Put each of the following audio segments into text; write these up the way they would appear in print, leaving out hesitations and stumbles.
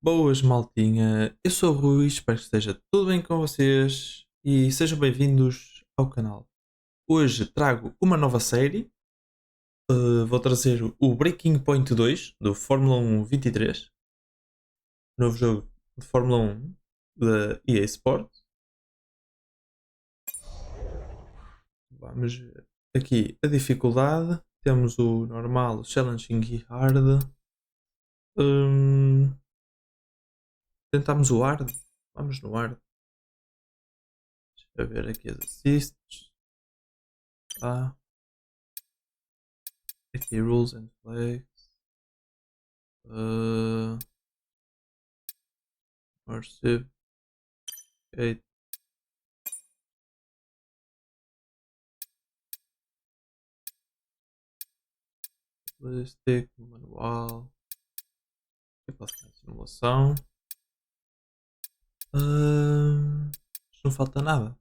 Boas, maltinha. Eu sou o Rui, espero que esteja tudo bem com vocês e sejam bem-vindos ao canal. Hoje trago uma nova série. Vou trazer o Breaking Point 2 do Fórmula 1 23, novo jogo de Fórmula 1 da EA Sport. Vamos ver aqui a dificuldade. Temos o normal, o challenging e hard. Tentamos o hard. Vamos no hard. Deixa eu ver aqui as assists. Aqui rules and flags. Mercy. Okay. Ballistic, manual. Aqui posso fazer simulação. Não falta nada.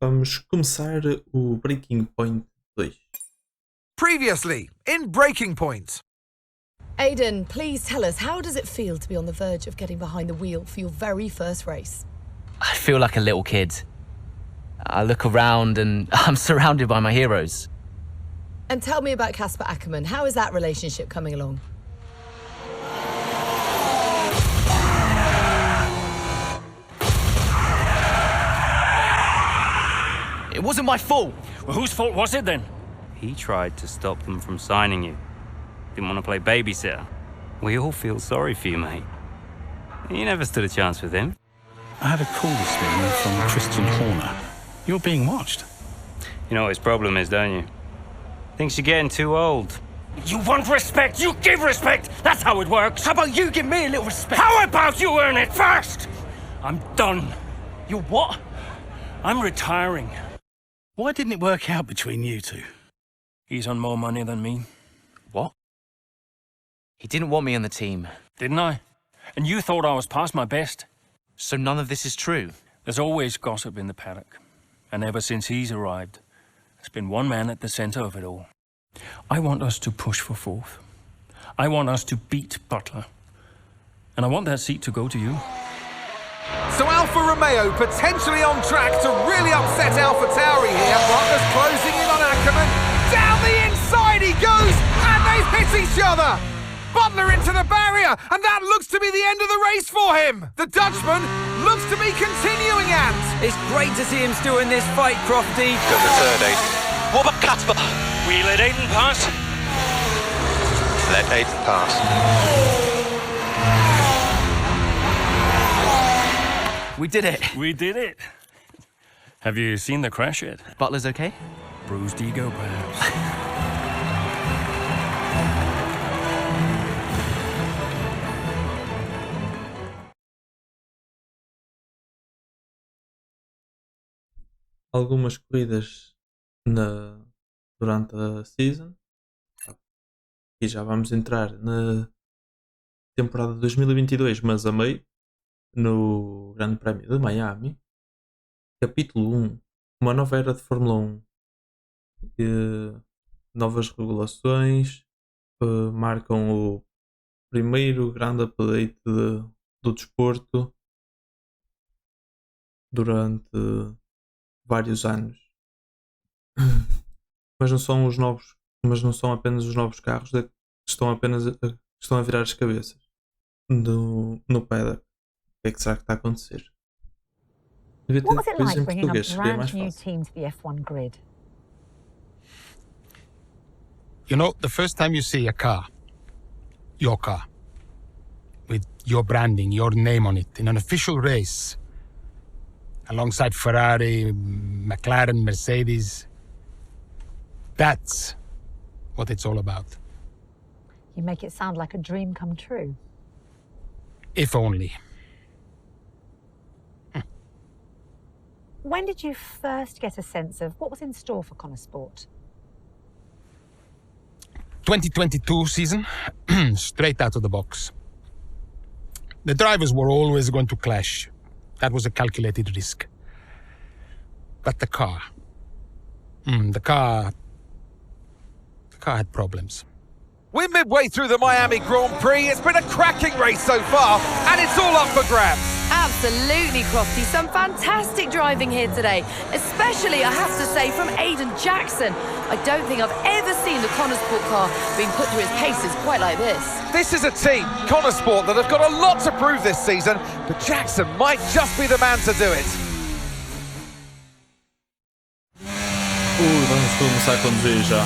Vamos começar o Breaking Point 2. Previously, in Breaking Point. Aiden, please tell us, how does it feel to be on the verge of getting behind the wheel for your very first race? I feel like a little kid. I look around and I'm surrounded by my heroes. And tell me about Casper Ackerman. How is that relationship coming along? It wasn't my fault. Well, whose fault was it then? He tried to stop them from signing you. Didn't want to play babysitter. We all feel sorry for you, mate. You never stood a chance with him. I had a call this morning from Christian Horner. You're being watched. You know what his problem is, don't you? Thinks you're getting too old. You want respect, you give respect. That's how it works. How about you give me a little respect? How about you earn it first? I'm done. You what? I'm retiring. Why didn't it work out between you two? He's on more money than me. What? He didn't want me on the team. Didn't I? And you thought I was past my best? So none of this is true? There's always gossip in the paddock. And ever since he's arrived, there's been one man at the center of it all. I want us to push for fourth. I want us to beat Butler. And I want that seat to go to you. So Alfa Romeo potentially on track to really upset Alfa Tauri here. Butler's closing in on Ackerman. Down the inside he goes, and they've hit each other. Butler into the barrier, and that looks to be the end of the race for him. The Dutchman looks to be continuing and... It's great to see him still in this fight, Crofty. Got the third, Aiden. What about Casper? We let Aiden pass. Let Aiden pass. We did it. We did it. Have you seen the crash yet? Butler's okay? Bruised ego, perhaps. Algumas corridas durante a season. E já vamos entrar na temporada 2022, mas a meio, no Grande Prémio de Miami. Capítulo 1. Uma nova era de Fórmula 1. Novas regulações marcam o primeiro grande update do desporto durante vários anos. Mas não são apenas os novos carros que estão a virar as cabeças no paddock. O que é que será que está a acontecer? What was it like bringing a brand new team to the F1 grid? You know, the first time you see a car, your car, with your branding, your name on it, in an official race, alongside Ferrari, McLaren, Mercedes, that's what it's all about. You make it sound like a dream come true. If only. When did you first get a sense of what was in store for KONNERSPORT? 2022 season, straight out of the box. The drivers were always going to clash. That was a calculated risk. But the car had problems. We're midway through the Miami Grand Prix. It's been a cracking race so far, and it's all up for grabs. Absolutely, Crofty. Some fantastic driving here today, especially, I have to say, from Aiden Jackson. I don't think I've ever seen the KONNERSPORT car being put through its paces quite like this. This is a team, KONNERSPORT, that have got a lot to prove this season, but Jackson might just be the man to do it. Vamos começar a conduzir já.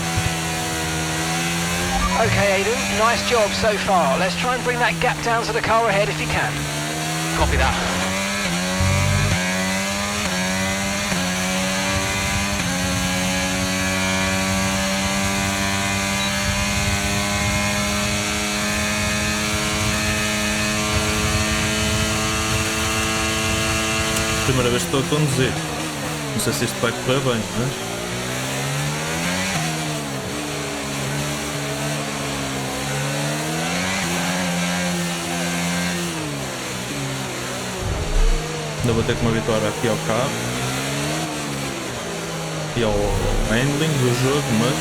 Okay, Aiden, nice job so far. Let's try and bring that gap down to the car ahead if you can. Copy that. Primeira vez que estou a conduzir. Não sei se isto vai correr bem, mas... ainda vou ter que me habituar aqui ao carro e ao handling do jogo, mas...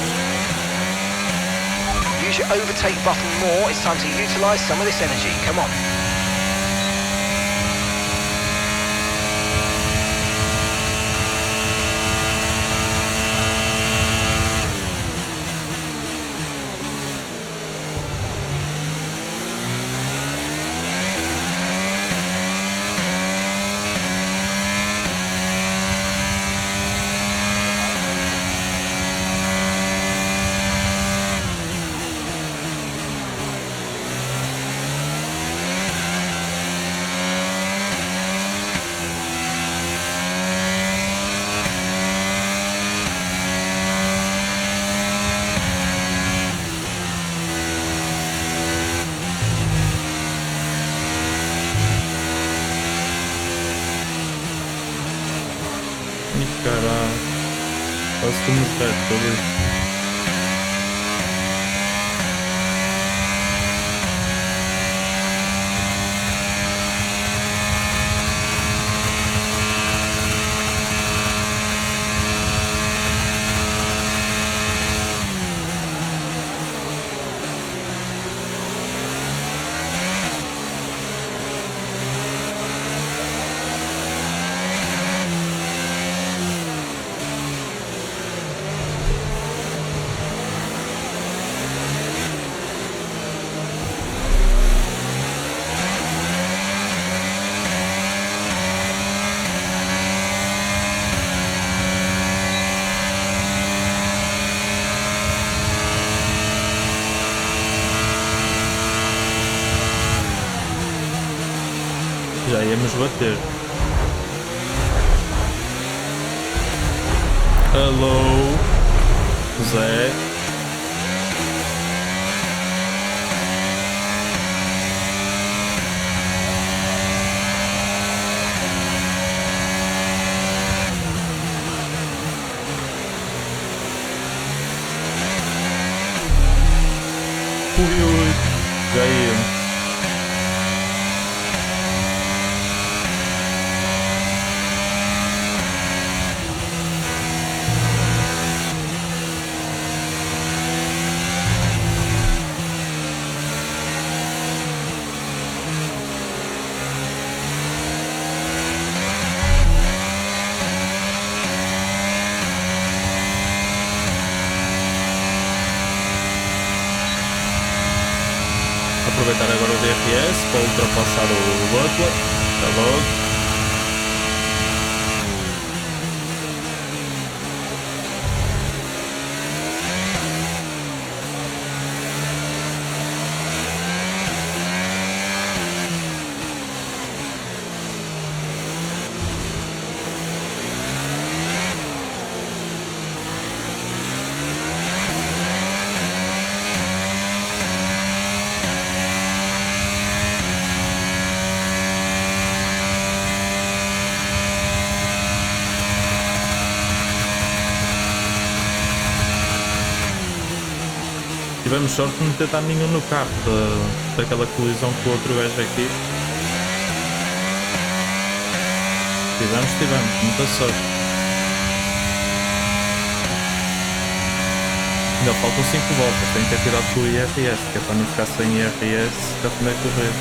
Use your overtake button more. It's time to utilize some of this energy. Come on. Caralho, quase que nos reto ali. Já íamos bater. Hello, Zé. Ui, já íamos. Aproveitar agora o DRS para ultrapassar o Butler. Até logo. Tivemos sorte de não ter estado nenhum no carro daquela colisão com o outro gajo aqui. Tivemos, muita sorte. Ainda faltam 5 voltas, tenho que ter cuidado com o IRS, que é para não ficar sem IRS já como é correr.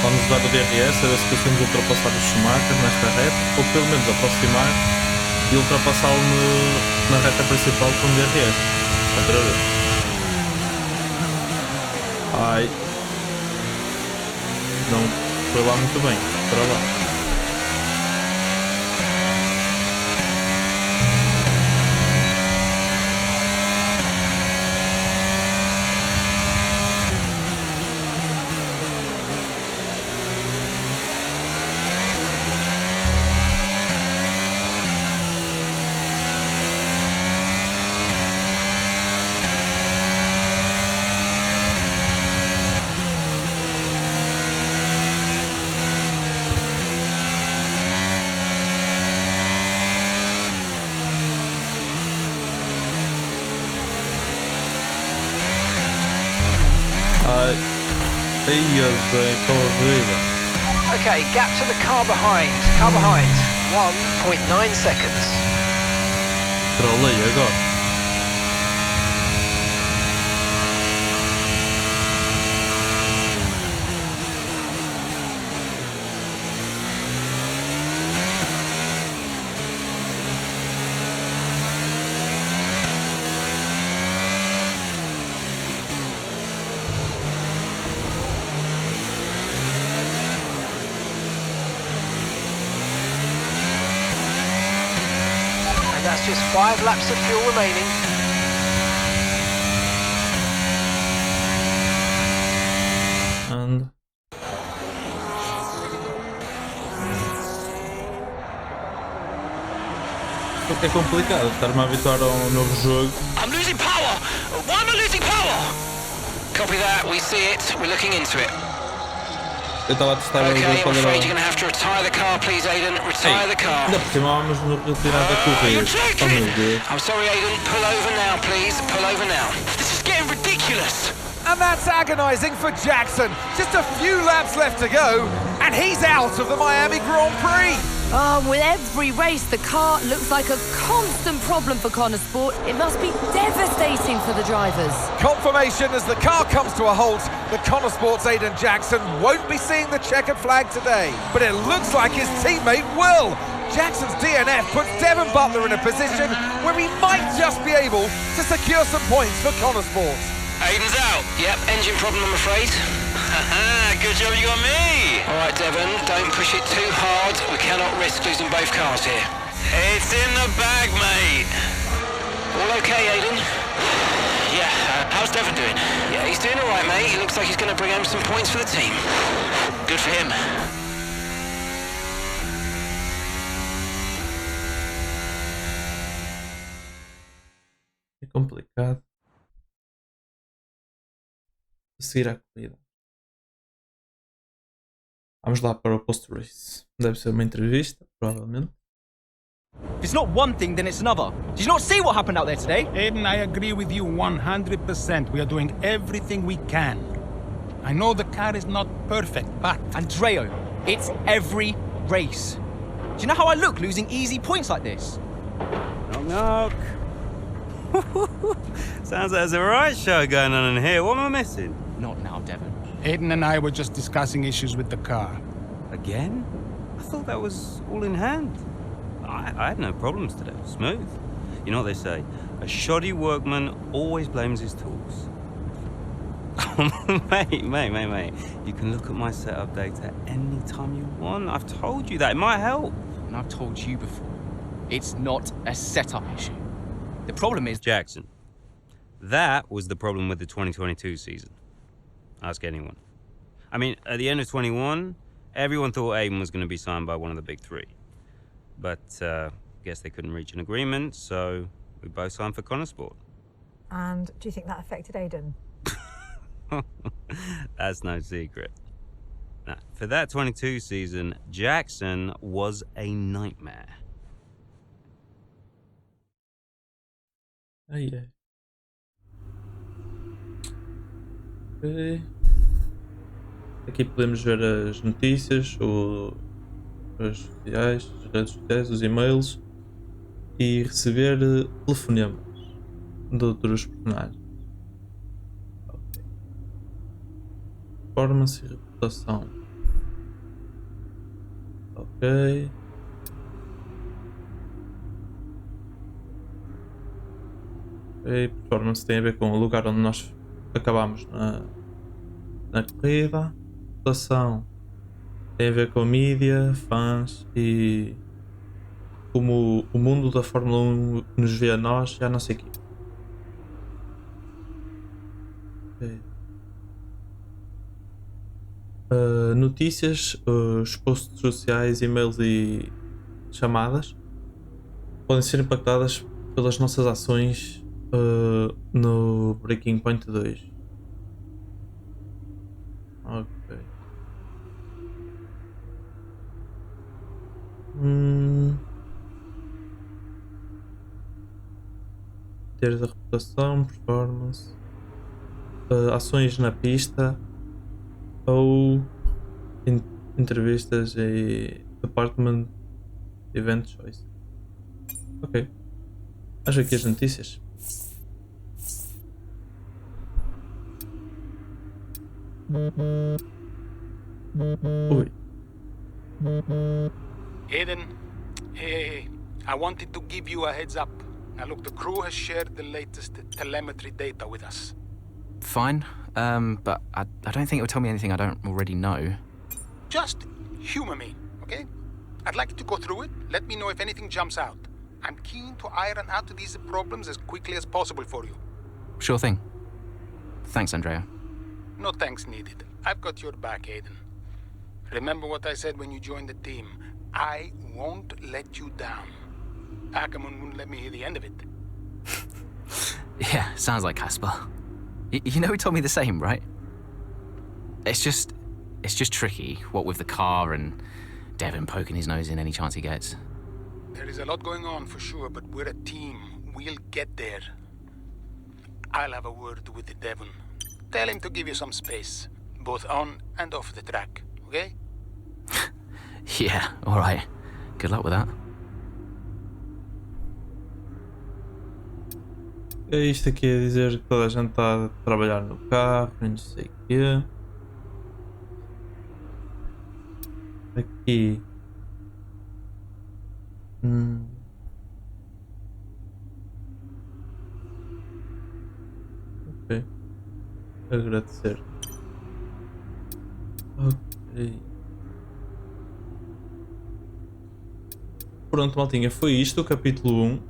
Vamos usar o DRS a ver se conseguimos ultrapassar o Schumacher nesta reta, ou pelo menos aproximar e ultrapassá-lo na reta principal com o DRS. Outra vez. Ai. Não foi lá muito bem. Para lá. Okay, gap to the car behind. 1.9 seconds. Trolei agora. That's just 5 laps of fuel remaining. And porque é complicado estar-me a habituar a um novo jogo. I'm losing power. Why am I losing power? Copy that. We see it. We're looking into it. Eu estava a testar o jogo quando era... You're gonna have to retire the car, please, Aiden. Retire the car. Ainda por cima vamos no retirada da corrida. Oh meu Deus. I'm sorry, Aiden. Pull over now, please. Pull over now. This is getting ridiculous. And that's agonising for Jackson. Just a few laps left to go, and he's out of the Miami Grand Prix. Oh, with every race, the car looks like a constant problem for Connersport. It must be devastating for the drivers. Confirmation as the car comes to a halt. The Connersport's Aiden Jackson won't be seeing the checkered flag today, but it looks like his teammate will. Jackson's DNF puts Devon Butler in a position where he might just be able to secure some points for Connersport. Aiden's out. Yep, engine problem, I'm afraid. Good job you got me. All right, Devon, don't push it too hard. We cannot risk losing both cars here. It's in the bag, mate. All okay, Aiden? Yeah, how's Devon doing? Yeah, he's doing all right, mate. He looks like he's going to bring home some points for the team. Good for him. É complicado seguir a corrida. Vamos lá para o post-race. Deve ser uma entrevista, provavelmente. If it's not one thing, then it's another. Did you not see what happened out there today? Aiden, I agree with you 100%. We are doing everything we can. I know the car is not perfect, but... Andreo, it's every race. Do you know how I look losing easy points like this? Knock, knock. Sounds like there's a right show going on in here. What am I missing? Not now, Devon. Aiden and I were just discussing issues with the car. Again? I thought that was all in hand. I had no problems today. Smooth. You know what they say? A shoddy workman always blames his tools. mate. You can look at my setup data anytime you want. I've told you that. It might help. And I've told you before, it's not a setup issue. The problem is... Jackson, that was the problem with the 2022 season. Ask anyone. I mean, at the end of 21, everyone thought Aiden was going to be signed by one of the big three. But guess they couldn't reach an agreement, so we both signed for KONNERSPORT. And do you think that affected Aiden? That's no secret. Now, for that 22 season, Jackson was a nightmare. Oh yeah. Ok. Aqui podemos ver as notícias, as sociais, as redes sociais, os e-mails e receber telefonemas de outros personagens. Okay. Performance e reputação. Ok. Performance tem a ver com o lugar onde nós acabamos na corrida. Reputação tem a ver com a mídia, fãs e como o mundo da Fórmula 1 nos vê a nós e a nossa equipe. Okay. Notícias, os posts sociais, e-mails e chamadas podem ser impactadas pelas nossas ações no Breaking Point 2. Ok. Ter da reputação, performance, ações na pista ou entrevistas e Department Event Choice. Ok. Acho aqui as notícias. Ui. Aiden, hey, I wanted to give you a heads up. Now look, the crew has shared the latest telemetry data with us. Fine, but I don't think it will tell me anything I don't already know. Just humor me, okay? I'd like you to go through it. Let me know if anything jumps out. I'm keen to iron out these problems as quickly as possible for you. Sure thing. Thanks, Andrea. No thanks needed. I've got your back, Aiden. Remember what I said when you joined the team. I won't let you down. Ackerman wouldn't let me hear the end of it. Yeah, sounds like Casper. You know he told me the same, right? It's just tricky, what with the car and Devin poking his nose in any chance he gets. There is a lot going on for sure, but we're a team. We'll get there. I'll have a word with the Devon. Tell him to give you some space, both on and off the track, okay? Yeah, all right. Good luck with that. Isto aqui é dizer que toda a gente está a trabalhar no carro, não sei o quê. Aqui. Ok. Agradecer. Ok. Pronto, maltinha, foi isto o capítulo 1.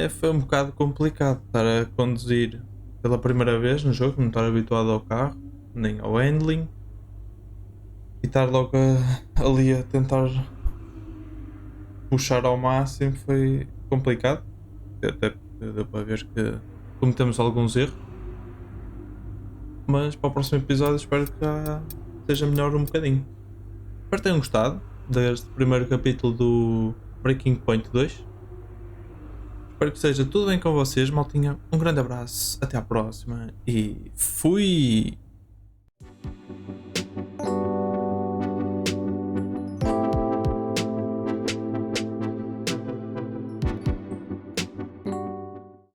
Foi um bocado complicado estar a conduzir pela primeira vez no jogo, não estar habituado ao carro, nem ao handling. E estar logo ali a tentar puxar ao máximo foi complicado. Até porque deu para ver que cometemos alguns erros. Mas para o próximo episódio espero que já seja melhor um bocadinho. Espero que tenham gostado deste primeiro capítulo do Breaking Point 2. Espero que seja tudo bem com vocês, maltinha. Um grande abraço, até à próxima e fui!